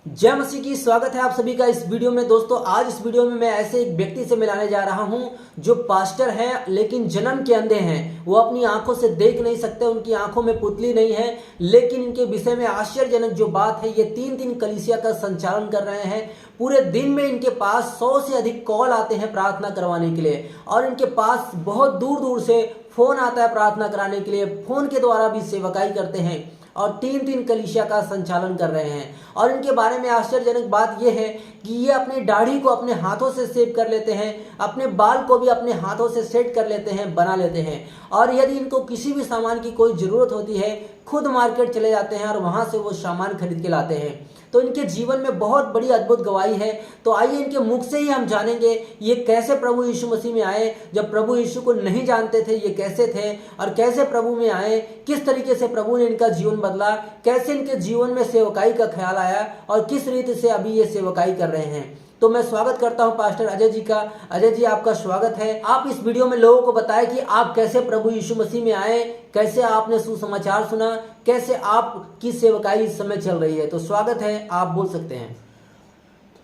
जय मसीह की। स्वागत है आप सभी का इस वीडियो में। दोस्तों, आज इस वीडियो में मैं ऐसे एक व्यक्ति से मिलाने जा रहा हूं जो पास्टर हैं लेकिन जन्म के अंधे हैं। वो अपनी आंखों से देख नहीं सकते, उनकी आंखों में पुतली नहीं है। लेकिन इनके विषय में आश्चर्यजनक जो बात है, ये तीन कलीसिया का संचालन कर रहे हैं। पूरे दिन में इनके पास 100 से अधिक कॉल आते हैं प्रार्थना करवाने के लिए, और इनके पास बहुत दूर दूर से फोन आता है प्रार्थना कराने के लिए। फोन के द्वारा भी सेवकाई करते हैं और तीन कलीसिया का संचालन कर रहे हैं। और इनके बारे में आश्चर्यजनक बात यह है कि ये अपनी दाढ़ी को अपने हाथों से सेव कर लेते हैं, अपने बाल को भी अपने हाथों से सेट कर लेते हैं, बना लेते हैं। और यदि इनको किसी भी सामान की कोई ज़रूरत होती है, खुद मार्केट चले जाते हैं और वहाँ से वो सामान खरीद के लाते हैं। तो इनके जीवन में बहुत बड़ी अद्भुत गवाही है। तो आइए इनके मुख से ही हम जानेंगे ये कैसे प्रभु यीशु मसीह में आए। जब प्रभु यीशु को नहीं जानते थे ये कैसे थे, और कैसे प्रभु में आए, किस तरीके से प्रभु ने इनका जीवन बदला, कैसे इनके जीवन में सेवकाई का ख्याल आया और किस रीति से अभी ये सेवकाई कर रहे हैं। तो मैं स्वागत करता हूं पास्टर अजय जी का। अजय जी, आपका स्वागत है। आप इस वीडियो में लोगों को बताएं कि आप कैसे प्रभु यीशु मसीह में आए, कैसे आपने सुसमाचार सुना, कैसे आपकी सेवकाई इस समय चल रही है। तो स्वागत है, आप बोल सकते हैं।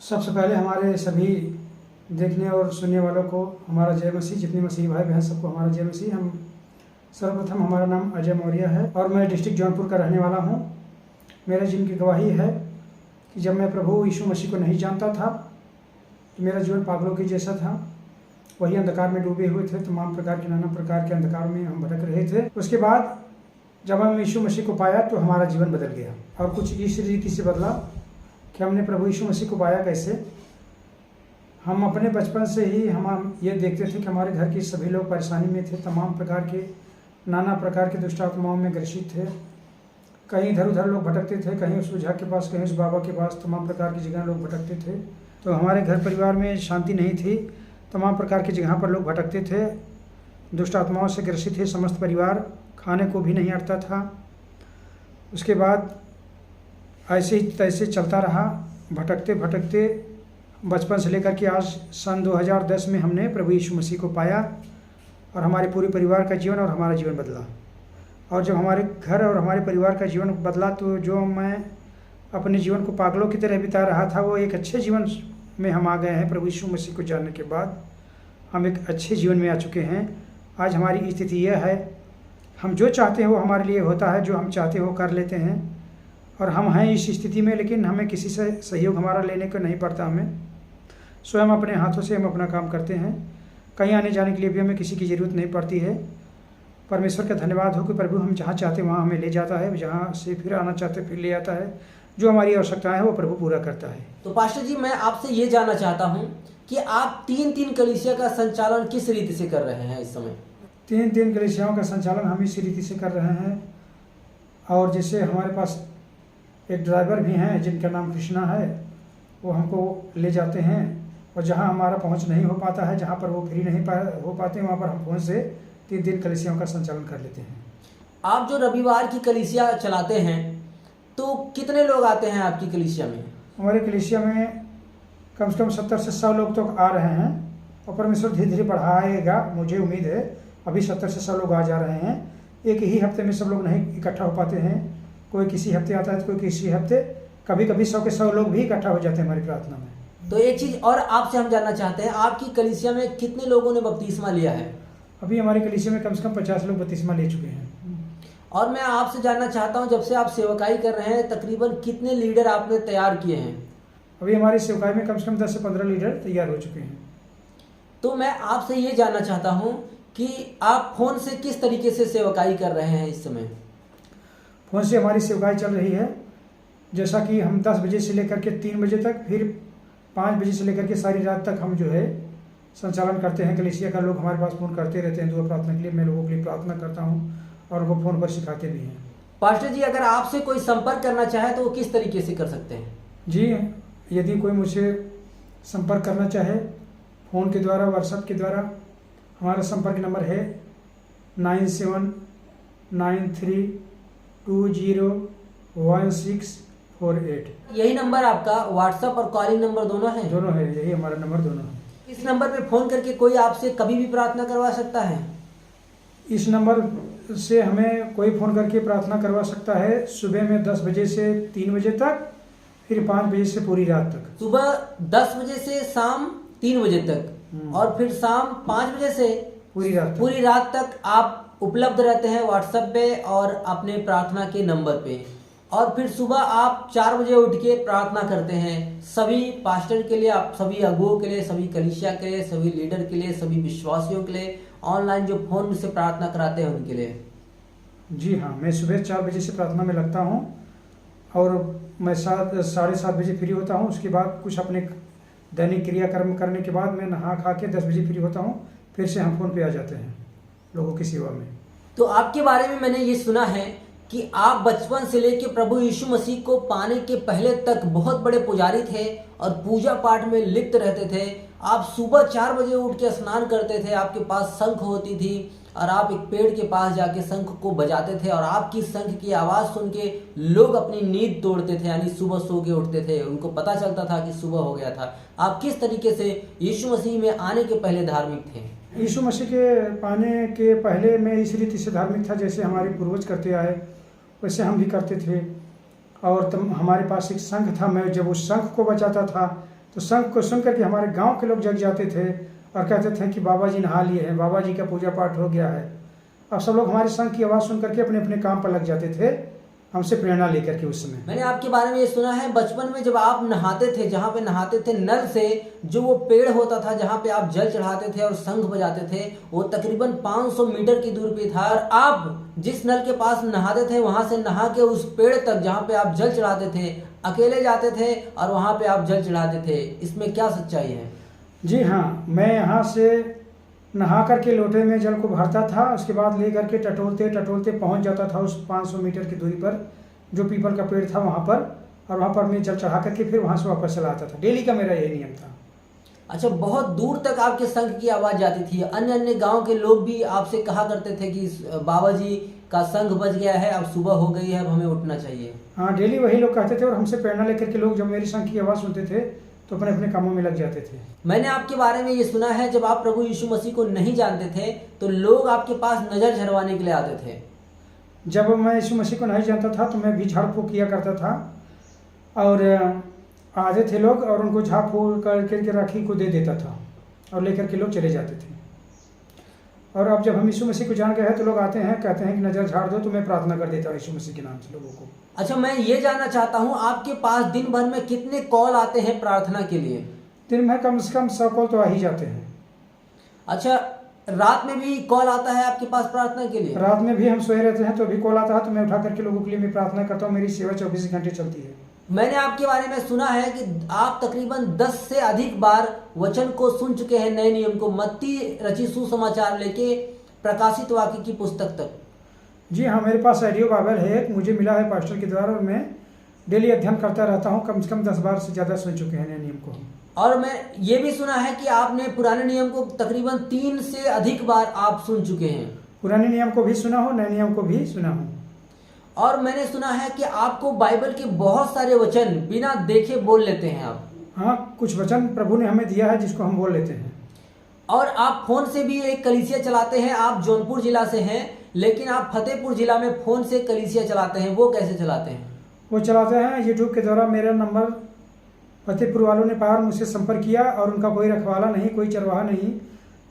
सबसे पहले हमारे सभी देखने और सुनने वालों को हमारा जय मसीह। जितने मसीह भाई बहन सबको हमारा जय मसीह। हम सर्वप्रथम, हमारा नाम अजय मौर्य है और मैं डिस्ट्रिक्ट जौनपुर का रहने वाला हूँ। मेरे जीवन की गवाही है कि जब मैं प्रभु यीशु मसीह को नहीं जानता था तो मेरा जीवन पागलों के जैसा था। वही अंधकार में डूबे हुए थे, तमाम प्रकार के नाना प्रकार के अंधकार में हम भटक रहे थे। उसके बाद जब हम यीशु मसीह को पाया तो हमारा जीवन बदल गया, और कुछ इस रीति से बदला कि हमने प्रभु यीशु मसीह को पाया कैसे। हम अपने बचपन से ही हम ये देखते थे कि हमारे घर के सभी लोग परेशानी में थे, तमाम प्रकार के नाना प्रकार के दुष्ट आत्माओं में ग्रसित थे। कहीं इधर उधर लोग भटकते थे, कहीं उस ओझा के पास, कहीं उस बाबा के पास, तमाम प्रकार की जगह लोग भटकते थे। तो हमारे घर परिवार में शांति नहीं थी, तमाम प्रकार की जगह पर लोग भटकते थे, दुष्ट आत्माओं से ग्रसित थे समस्त परिवार, खाने को भी नहीं अटता था। उसके बाद ऐसे ही तैसे चलता रहा, भटकते भटकते बचपन से लेकर के आज सन 2010 में हमने प्रभु यीशु मसीह को पाया और हमारे पूरे परिवार का जीवन और हमारा जीवन बदला। और जब हमारे घर और हमारे परिवार का जीवन बदला तो जो मैं अपने जीवन को पागलों की तरह बिता रहा था, वो एक अच्छे जीवन में हम आ गए हैं। प्रभु यीशु मसीह को जानने के बाद हम एक अच्छे जीवन में आ चुके हैं। आज हमारी स्थिति यह है, हम जो चाहते हैं वो हमारे लिए होता है, जो हम चाहते हैं वो कर लेते हैं। और हम हैं इस स्थिति में, लेकिन हमें किसी से सहयोग हमारा लेने को नहीं पड़ता। हमें स्वयं अपने हाथों से हम अपना काम करते हैं। कहीं आने जाने के लिए भी हमें किसी की ज़रूरत नहीं पड़ती है। परमेश्वर का धन्यवाद हो कि प्रभु हम जहाँ चाहते हैं वहाँ हमें ले जाता है, जहाँ से फिर आना चाहते फिर ले आता है। जो हमारी आवश्यकताएं है वो प्रभु पूरा करता है। तो पास्टर जी, मैं आपसे ये जानना चाहता हूँ कि आप तीन कलीसिया का संचालन किस रीति से कर रहे हैं इस समय। तीन कलीसियाओं का संचालन हम इस रीति से कर रहे हैं। और जैसे हमारे पास एक ड्राइवर भी हैं जिनका नाम कृष्णा है, वो हमको ले जाते हैं, और जहाँ हमारा पहुँच नहीं हो पाता है, जहाँ पर वो फ्री नहीं हो पाते, वहाँ पर हम फोन से तीन कलीसियाओं का संचालन कर लेते हैं। आप जो रविवार की कलीसिया चलाते हैं तो कितने लोग आते हैं आपकी कलीसिया में? हमारे कलीसिया में कम से कम 70 से 100 लोग तो आ रहे हैं, और परमेश्वर धीरे धीरे बढ़ाएगा, मुझे उम्मीद है। अभी 70 से 100 लोग आ जा रहे हैं। एक ही हफ्ते में सब लोग नहीं इकट्ठा हो पाते हैं, कोई किसी हफ्ते आता है तो कोई किसी हफ्ते, कभी कभी 100 के 100 लोग भी इकट्ठा हो जाते हैं हमारी प्रार्थना में। तो एक चीज़ और आपसे हम जानना चाहते हैं, आपकी कलीसिया में कितने लोगों ने बपतिस्मा लिया है? अभी हमारी कलीसिया में कम से कम 50 लोग बपतिस्मा ले चुके हैं। और मैं आपसे जानना चाहता हूं, जब से आप सेवकाई कर रहे हैं तकरीबन कितने लीडर आपने तैयार किए हैं? अभी हमारी सेवकाई में कम से कम 10 से 15 लीडर तैयार हो चुके हैं। तो मैं आपसे ये जानना चाहता हूं कि आप फोन से किस तरीके से सेवकाई कर रहे हैं इस समय? फोन से हमारी सेवकाई चल रही है, जैसा कि हम 10 बजे से लेकर के 3 बजे तक, फिर 5 बजे से लेकर के सारी रात तक हम जो है संचालन करते हैं। कलीसिया का लोग हमारे पास फ़ोन करते रहते हैं दुआ प्रार्थना के लिए। मैं लोगों के लिए प्रार्थना करता हूँ और वो फ़ोन पर सिखाते भी हैं। पास्टर जी, अगर आपसे कोई संपर्क करना चाहे तो वो किस तरीके से कर सकते हैं? जी, यदि कोई मुझसे संपर्क करना चाहे फ़ोन के द्वारा, व्हाट्सएप के द्वारा, हमारा संपर्क नंबर है 9793201648। यही नंबर आपका व्हाट्सएप और कॉलिंग नंबर दोनों है? दोनों है, यही हमारा नंबर दोनों है। इस नंबर पे फ़ोन करके कोई आपसे कभी भी प्रार्थना करवा सकता है? इस नंबर से हमें कोई फ़ोन करके प्रार्थना करवा सकता है सुबह में 10 बजे से 3 बजे तक, फिर 5 बजे से पूरी रात तक। सुबह 10 बजे से शाम 3 बजे तक और फिर शाम 5 बजे से पूरी रात तक आप उपलब्ध रहते हैं व्हाट्सएप पे और अपने प्रार्थना के नंबर पे। और फिर सुबह आप 4 बजे उठ के प्रार्थना करते हैं सभी पास्टर के लिए, आप सभी अगुओं के लिए, सभी कलीसिया के लिए, सभी लीडर के लिए, सभी विश्वासियों के लिए, ऑनलाइन जो फोन से प्रार्थना कराते हैं उनके लिए। जी हाँ, मैं सुबह 4 बजे से प्रार्थना में लगता हूँ और मैं 7-7:30 बजे फ्री होता हूँ। उसके बाद कुछ अपने दैनिक क्रियाकर्म करने के बाद मैं नहा खा के 10 बजे फ्री होता हूँ। फिर से हम फोन पे आ जाते हैं लोगों की सेवा में। तो आपके बारे में मैंने ये सुना है कि आप बचपन से लेके प्रभु यीशु मसीह को पाने के पहले तक बहुत बड़े पुजारी थे और पूजा पाठ में लिप्त रहते थे। आप सुबह 4 बजे उठ के स्नान करते थे, आपके पास शंख होती थी और आप एक पेड़ के पास जाके शंख को बजाते थे और आपकी शंख की आवाज़ सुन के लोग अपनी नींद तोड़ते थे, यानी सुबह सो के उठते थे, उनको पता चलता था कि सुबह हो गया था। आप किस तरीके से यीशु मसीह में आने के पहले धार्मिक थे? यीशु मसीह के पाने के पहले मैं इस रीति से धार्मिक था जैसे हमारे पूर्वज करते आए वैसे हम भी करते थे। और हमारे पास एक शंख था, मैं जब उस शंख को बजाता था तो शंख को सुन करके हमारे गांव के लोग जग जाते थे और कहते थे कि बाबा जी नहा लिए हैं, बाबा जी का पूजा पाठ हो गया है। अब सब लोग हमारे शंख की आवाज़ सुन करके अपने अपने काम पर लग जाते थे, हमसे प्रेरणा लेकर के। उस समय मैंने आपके बारे में ये सुना है बचपन में जब आप नहाते थे, जहाँ पे नहाते थे नल से जो वो पेड़ होता था जहाँ पे आप जल चढ़ाते थे और शंख बजाते थे, वो तकरीबन 500 मीटर की दूरी पे था और आप जिस नल के पास नहाते थे वहां से नहा के उस पेड़ तक जहाँ पे आप जल चढ़ाते थे अकेले जाते थे और वहां पे आप जल चढ़ाते थे। इसमें क्या सच्चाई है? जी हाँ, मैं यहाँ से नहा करके लोटे में जल को भरता था, उसके बाद ले करके टटोलते टटोलते पहुँच जाता था उस 500 मीटर की दूरी पर जो पीपल का पेड़ था वहाँ पर, और वहाँ पर मैं जल चढ़ा करके फिर वहाँ से वापस चला आता था। डेली का मेरा यही नियम था। अच्छा, बहुत दूर तक आपके शंख की आवाज़ जाती थी, अन्य अन्य गांव के लोग भी आपसे कहा करते थे कि बाबा जी का शंख बज गया है, अब सुबह हो गई है, अब हमें उठना चाहिए। हाँ, डेली वही लोग कहते थे और हमसे प्रेरणा लेकर के लोग जब मेरी शंख की आवाज़ सुनते थे तो अपने अपने कामों में लग जाते थे। मैंने आपके बारे में ये सुना है जब आप प्रभु यीशु मसीह को नहीं जानते थे तो लोग आपके पास नजर झरवाने के लिए आते थे। जब मैं यीशु मसीह को नहीं जानता था तो मैं भी झाड़ फूँक किया करता था और आते थे लोग और उनको झाड़ फूँक करके राखी को दे देता था और लेकर के लोग चले जाते थे। और अब जब हम यीशु मसीह को जान गए हैं तो लोग आते हैं, कहते हैं कि नज़र झाड़ दो, तो मैं प्रार्थना कर देता हूँ यीशु मसीह के नाम से लोगों को। अच्छा, मैं ये जानना चाहता हूँ आपके पास दिन भर में कितने कॉल आते हैं प्रार्थना के लिए? दिन में कम से कम 100 कॉल तो आ ही जाते हैं। अच्छा, रात में भी कॉल आता है आपके पास प्रार्थना के लिए? रात में भी हम सोए रहते हैं तो भी कॉल आता है, तो मैं उठा करके लोगों के लिए मैं प्रार्थना करता हूँ। मेरी सेवा 24 घंटे चलती है। मैंने आपके बारे में सुना है कि आप तकरीबन 10 से अधिक बार वचन को सुन चुके हैं, नए नियम को, मत्ती रची सुसमाचार लेके प्रकाशित वाक्य की पुस्तक तक। जी हाँ, मेरे पास ऑडियो बाइबल है, मुझे मिला है पास्टर के द्वारा और मैं डेली अध्ययन करता रहता हूँ। कम से कम 10 बार से ज़्यादा सुन चुके हैं नए नियम को। और मैं ये भी सुना है कि आपने पुराने नियम को तकरीबन 3 से अधिक बार आप सुन चुके हैं। पुराने नियम को भी सुना हो, नए नियम को भी सुना हो। और मैंने सुना है कि आपको बाइबल के बहुत सारे वचन बिना देखे बोल लेते हैं आप। हाँ, कुछ वचन प्रभु ने हमें दिया है जिसको हम बोल लेते हैं। और आप फोन से भी एक कलीसिया चलाते हैं। आप जौनपुर जिला से हैं लेकिन आप फतेहपुर जिला में फोन से कलीसिया चलाते हैं, वो कैसे चलाते हैं? वो चलाते हैं यूट्यूब के द्वारा। मेरा नंबर फतेहपुर वालों ने पार मुझसे संपर्क किया और उनका कोई रखवाला नहीं, कोई चरवाहा नहीं।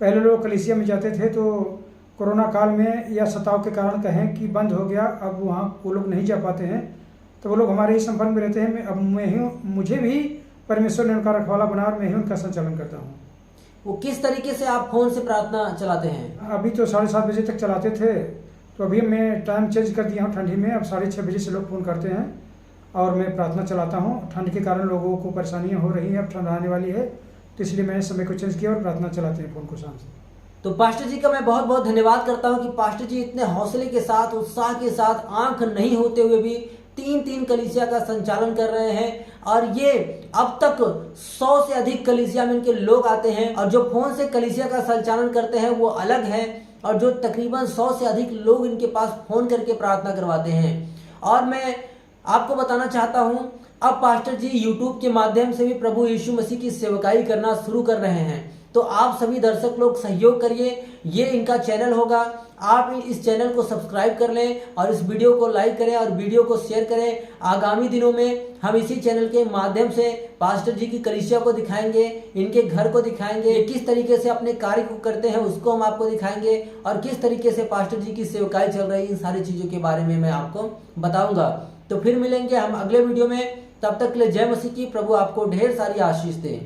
पहले लोग कलीसिया में जाते थे तो कोरोना काल में या सताव के कारण कहें कि बंद हो गया, अब वहाँ वो लोग नहीं जा पाते हैं, तो वो लोग हमारे ही संपर्क में रहते हैं। अब मुझे भी परमेश्वर ने उनका रखवाला बना और मैं ही उनका संचालन करता हूँ। वो किस तरीके से आप फोन से प्रार्थना चलाते हैं? अभी तो 7:30 बजे तक चलाते थे, तो अभी मैं टाइम चेंज कर दिया हूँ ठंडी में। अब 6:30 बजे से लोग फ़ोन करते हैं और मैं प्रार्थना चलाता हूँ। ठंड के कारण लोगों को परेशानियाँ हो रही हैं, अब ठंड आने वाली है तो इसलिए मैंने समय को चेंज किया और प्रार्थना चलाते हैं फ़ोन को शाम से। तो पास्टर जी का मैं बहुत बहुत धन्यवाद करता हूँ कि पास्टर जी इतने हौसले के साथ, उत्साह के साथ, आंख नहीं होते हुए भी 3 कलीसिया का संचालन कर रहे हैं। और ये अब तक 100 से अधिक कलीसिया में इनके लोग आते हैं और जो फोन से कलीसिया का संचालन करते हैं वो अलग है, और जो तकरीबन 100 से अधिक लोग इनके पास फोन करके प्रार्थना करवाते हैं। और मैं आपको बताना चाहता हूँ अब पास्टर जी यूट्यूब के माध्यम से भी प्रभु यीशु मसीह की सेवकाई करना शुरू कर रहे हैं। तो आप सभी दर्शक लोग सहयोग करिए, ये इनका चैनल होगा, आप इस चैनल को सब्सक्राइब कर लें और इस वीडियो को लाइक करें और वीडियो को शेयर करें। आगामी दिनों में हम इसी चैनल के माध्यम से पास्टर जी की कलीसिया को दिखाएंगे, इनके घर को दिखाएंगे, किस तरीके से अपने कार्य को करते हैं उसको हम आपको दिखाएंगे और किस तरीके से पास्टर जी की सेवकाई चल रही है, इन सारी चीज़ों के बारे में मैं आपको बताऊंगा। तो फिर मिलेंगे हम अगले वीडियो में, तब तक के लिए जय मसीह की। प्रभु आपको ढेर सारी आशीष दे।